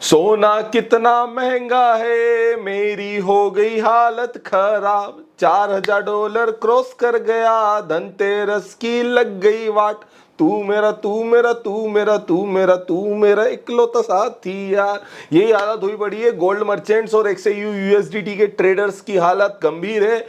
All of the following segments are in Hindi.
सोना कितना महंगा है, मेरी हो गई हालत खराब। $4000 क्रॉस कर गया, धनतेरस की लग गई वाट। तू मेरा तू मेरा तू मेरा तू मेरा तू मेरा इकलौता साथी यार। यही हालत हुई पड़ी है गोल्ड मर्चेंट्स और XAU USDT के ट्रेडर्स की हालत गंभीर है।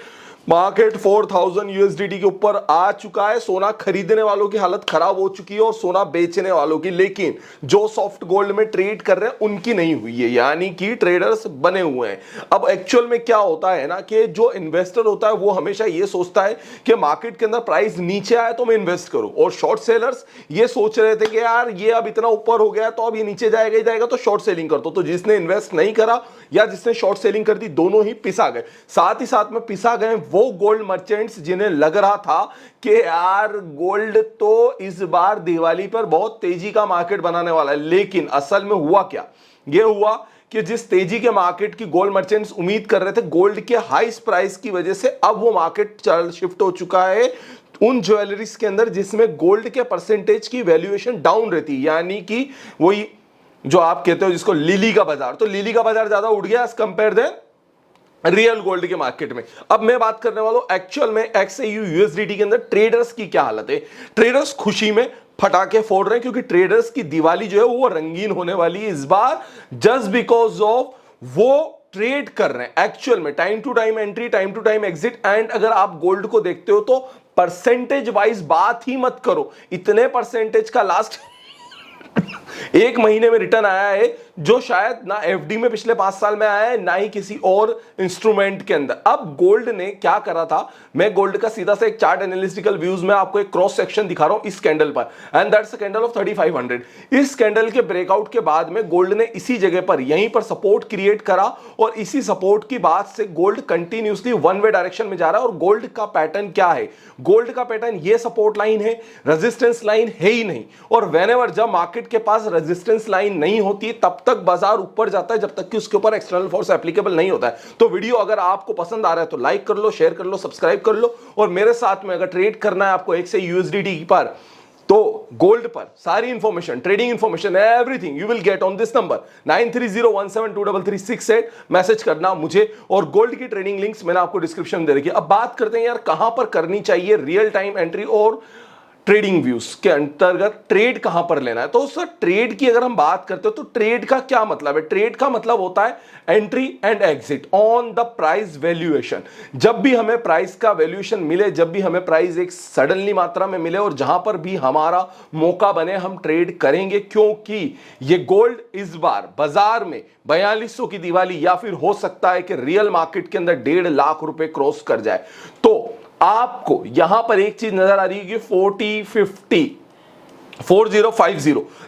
मार्केट 4000 यूएसडीटी के ऊपर आ चुका है। सोना खरीदने वालों की हालत खराब हो चुकी है और सोना बेचने वालों की, लेकिन जो सॉफ्ट गोल्ड में ट्रेड कर रहे हैं उनकी नहीं हुई है, यानी कि ट्रेडर्स बने हुए हैं। अब एक्चुअल में क्या होता है ना कि जो इन्वेस्टर होता है वो हमेशा ये सोचता है कि मार्केट के अंदर प्राइस नीचे आए तो मैं इन्वेस्ट करूं, और शॉर्ट सेलर्स ये सोच रहे थे कि यार ये अब इतना ऊपर हो गया तो अब ये नीचे जाएगा ही जाएगा तो शॉर्ट सेलिंग कर दो। तो जिसने इन्वेस्ट नहीं करा या जिसने शॉर्ट सेलिंग कर दी, दोनों ही पिसा गए। साथ ही साथ में पिसा गए वो गोल्ड मर्चेंट्स जिन्हें लग रहा था कि यार गोल्ड तो इस बार दिवाली पर बहुत तेजी का मार्केट बनाने वाला है। लेकिन असल में हुआ क्या? यह हुआ कि जिस तेजी के मार्केट की गोल्ड मर्चेंट्स उम्मीद कर रहे थे, गोल्ड के हाई प्राइस की वजह से अब वो मार्केट शिफ्ट हो चुका है उन ज्वेलरीज के अंदर जिसमें गोल्ड के परसेंटेज की वैल्यूएशन डाउन रहती है, यानी कि वही जो आप कहते हो जिसको लिली का बाजार। तो लिली का बाजार ज्यादा उठ गया as compare than real gold के मार्केट में। अब मैं बात करने वाला हूं एक्चुअल में XAU USDT के अंदर ट्रेडर्स की क्या हालत है। ट्रेडर्स खुशी में फटाके फोड़ रहे हैं क्योंकि ट्रेडर्स की दिवाली जो है वो रंगीन होने वाली है इस बार, जस्ट बिकॉज ऑफ वो ट्रेड कर रहे हैं एक्चुअल में time to time entry, time to time exit. And अगर आप गोल्ड को देखते हो तो परसेंटेज वाइज बात ही मत करो, इतने परसेंटेज का लास्ट एक महीने में रिटर्न आया है जो शायद ना एफडी में पिछले 5 साल में आया है ना ही किसी और इंस्ट्रूमेंट के अंदर। अब गोल्ड ने क्या करा था, मैं गोल्ड का सीधा से एक चार्ट एनालिटिकल व्यूज में आपको एक क्रॉस सेक्शन दिखा रहा हूं इस कैंडल पर, and that's a candle of 3500। इस कैंडल के ब्रेकआउट के बाद में गोल्ड ने इसी जगह पर यहीं पर सपोर्ट क्रिएट करा और इसी सपोर्ट की बात से gold continuously one way direction में जा रहा है। और गोल्ड का पैटर्न क्या है? गोल्ड का पैटर्न ये सपोर्ट लाइन है, रेजिस्टेंस लाइन है ही नहीं। और व्हेनेवर जब मार्केट के पास रेजिस्टेंस लाइन नहीं होती तब तक बाजार ऊपर जाता है जब तक कि उसके ऊपर एक्सटर्नल फोर्स एप्लीकेबल नहीं होता है। तो वीडियो अगर आपको पसंद आ रहा है तो लाइक कर लो, शेयर कर लो, सब्सक्राइब कर लो। और मेरे साथ में अगर ट्रेड करना है आपको XAU USDT पर, तो गोल्ड पर सारी information, trading information, everything you will get on this number 9301723368। Message करना मुझे, और गोल्ड की ट्रेडिंग लिंक्स मैंने आपको डिस्क्रिप्शन में दे रखी है। अब बात करते हैं यार कहां पर करनी चाहिए रियल टाइम एंट्री और ट्रेडिंग व्यूज के अंतर्गत ट्रेड कहां पर लेना है। तो सर ट्रेड की अगर हम बात करते हो तो ट्रेड का क्या मतलब है? ट्रेड का मतलब होता है entry and exit on the price valuation. जब भी हमें प्राइस का वैल्यूएशन मिले, जब भी हमें प्राइस एक सडनली मात्रा में मिले और जहां पर भी हमारा मौका बने हम ट्रेड करेंगे, क्योंकि ये गोल्ड इस बार बाजार में 4200 की दिवाली या फिर हो सकता है कि रियल मार्केट के अंदर 1.5 लाख रुपए क्रॉस कर जाए। तो आपको यहां पर एक चीज नजर आ रही है कि 4050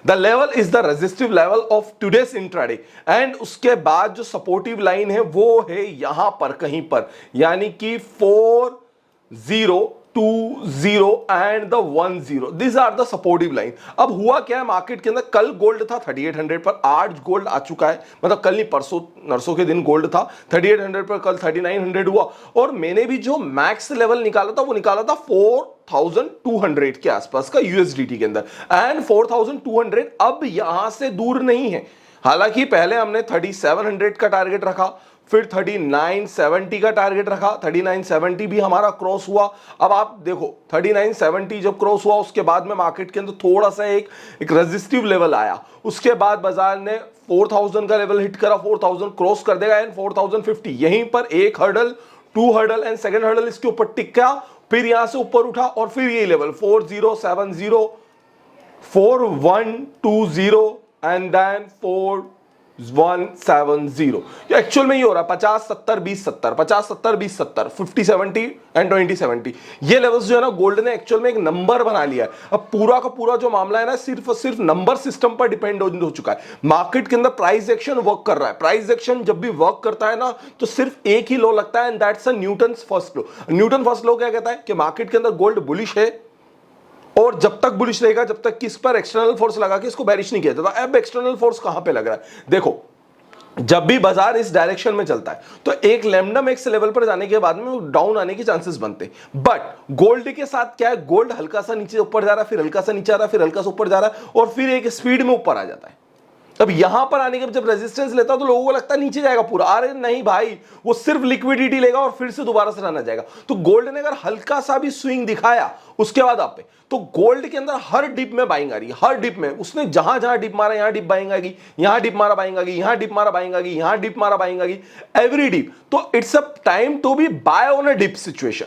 the level is the resistive level of today's intraday. And उसके बाद जो सपोर्टिव लाइन है वो है यहां पर कहीं पर, यानी कि 4020 and the 10, this are the supportive line. अब हुआ क्या है मार्केट के अंदर, कल गोल्ड था 3800 पर, आज गोल्ड आ चुका है, मतलब कल नहीं परसों नरसों के दिन गोल्ड था 3800 पर, कल 3900 हुआ। और मैंने भी जो मैक्स लेवल निकाला था वो निकाला था 4200 के आसपास का यूएसडीटी के अंदर। एंड 4200 अब यहां से दूर नहीं है। हालांकि पहले हमने 3700 का टारगेट रखा, फिर 3970 का टारगेट रखा, 3970 भी हमारा क्रॉस हुआ। अब आप देखो 3970 जब क्रॉस हुआ उसके बाद में मार्केट के अंदर थोड़ा सा एक रेजिस्टिव लेवल आया, उसके बाद बाजार ने 4000 का लेवल हिट करा, 4000 क्रॉस कर देगा एंड 4050 यहीं पर एक hurdle, 2 hurdle and second hurdle इसके ऊपर टिका, फिर यहां से ऊपर उठा और फिर ये लेवल 4070, 4120 एंड देन 4170। एक्चुअल में ये हो रहा है 50-70-20-70, 50-70-20-70, 50-70 एंड 20-70। ये लेवल्स जो है ना गोल्ड ने एक्चुअल में एक नंबर बना लिया है। अब पूरा का पूरा जो मामला है ना सिर्फ और सिर्फ नंबर सिस्टम पर डिपेंड हो चुका है। मार्केट के अंदर प्राइस एक्शन वर्क कर रहा है। प्राइस एक्शन जब भी वर्क करता है ना तो सिर्फ एक ही लॉ लगता है, and that's a Newton's first law. Newton first law क्या कहता है कि मार्केट के अंदर गोल्ड बुलिश है और जब तक बुलिश रहेगा जब तक कि इस पर एक्सटर्नल फोर्स लगा के इसको बेरिश नहीं किया जाता। अब एक्सटर्नल फोर्स कहां पे लग रहा है? देखो जब भी बाजार इस डायरेक्शन में चलता है तो एक लैम्डम एक्स लेवल पर जाने के बाद में डाउन आने के चांसेस बनते हैं। बट गोल्ड के साथ क्या है, गोल्ड हल्का सा नीचे ऊपर जा रहा है, फिर हल्का सा नीचे आ रहा है, फिर हल्का सा ऊपर जा रहा है और फिर एक स्पीड में ऊपर आ जाता है। अब यहां पर आने के जब रेजिस्टेंस लेता तो लोगों को लगता है नीचे जाएगा पूरा, अरे नहीं भाई, वो सिर्फ लिक्विडिटी लेगा और फिर से दोबारा से रन आ जाएगा। तो गोल्ड ने अगर हल्का सा भी स्विंग दिखाया उसके बाद आप पे, तो गोल्ड के अंदर हर डिप में बाइंग आ रही है, हर डिप में। उसने जहां जहां डिप मारा यहां डिप बाइंग आएगी, यहां डिप मारा बाइंग आएगी, यहां डिप मारा बाइंग आएगी, यहां डिप मारा बाइंग आएगी, एवरी डिप। तो it's a time to be buy on a dip situation,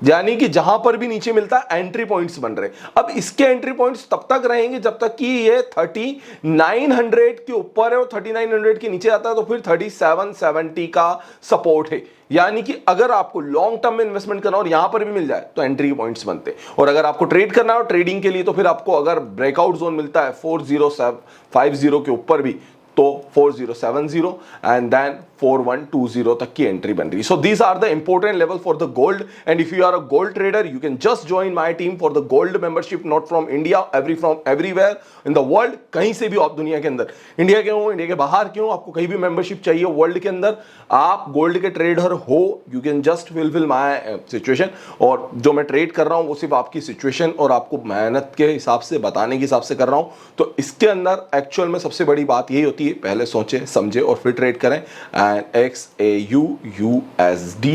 यानी कि जहां पर भी नीचे मिलता है एंट्री पॉइंट्स बन रहे। अब इसके एंट्री पॉइंट्स तब तक रहेंगे जब तक कि ये 3900 के ऊपर है और 3900 के नीचे आता है तो फिर 3770 का सपोर्ट है। यानी कि अगर आपको लॉन्ग टर्म में इन्वेस्टमेंट करना और यहां पर भी मिल जाए तो एंट्री पॉइंट्स बनते हैं। और अगर आपको ट्रेड करना हो ट्रेडिंग के लिए तो फिर आपको अगर ब्रेकआउट जोन मिलता है 4050 के ऊपर भी तो 4070 एंड देन 4120 तक की एंट्री बन रही। So these are the important level for the gold. And if you are a gold trader you can just join my team for the gold membership, not from India, from everywhere in the world, कहीं से भी आप दुनिया के अंदर, इंडिया के हो, इंडिया के बाहर के हो, आपको कहीं भी मेंबरशिप चाहिए वर्ल्ड के अंदर, आप गोल्ड के ट्रेडर हो, you can just fulfil my situation. और जो मैं ट्रेड कर रहा हूं वो सिर्फ आपकी सिचुएशन और आपको मेहनत के हिसाब से बताने के हिसाब से कर रहा हूं। तो इसके अंदर एक्चुअल में सबसे बड़ी बात यही होती है, पहले सोचे समझे और फिर ट्रेड करें। And XAUUSD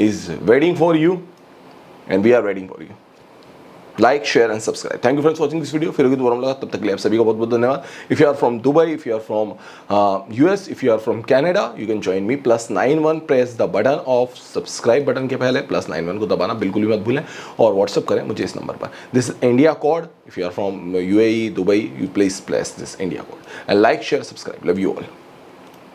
is waiting for you and we are waiting for you. Like, share and subscribe. Thank you friends for watching this video. फिर होगी दोबारा मुलाकात, तब तक के लिए आप सभी का बहुत बहुत धन्यवाद। If you are from Dubai, if you are from US, if you are from Canada, you can join me +91, press the button of subscribe button के पहले +91 को दबाना बिल्कुल भी मत भूलें और व्हाट्सअप करें मुझे इस नंबर पर। This is India code. If you are from UAE, Dubai, you please press this India code and like, share, subscribe. Love you all.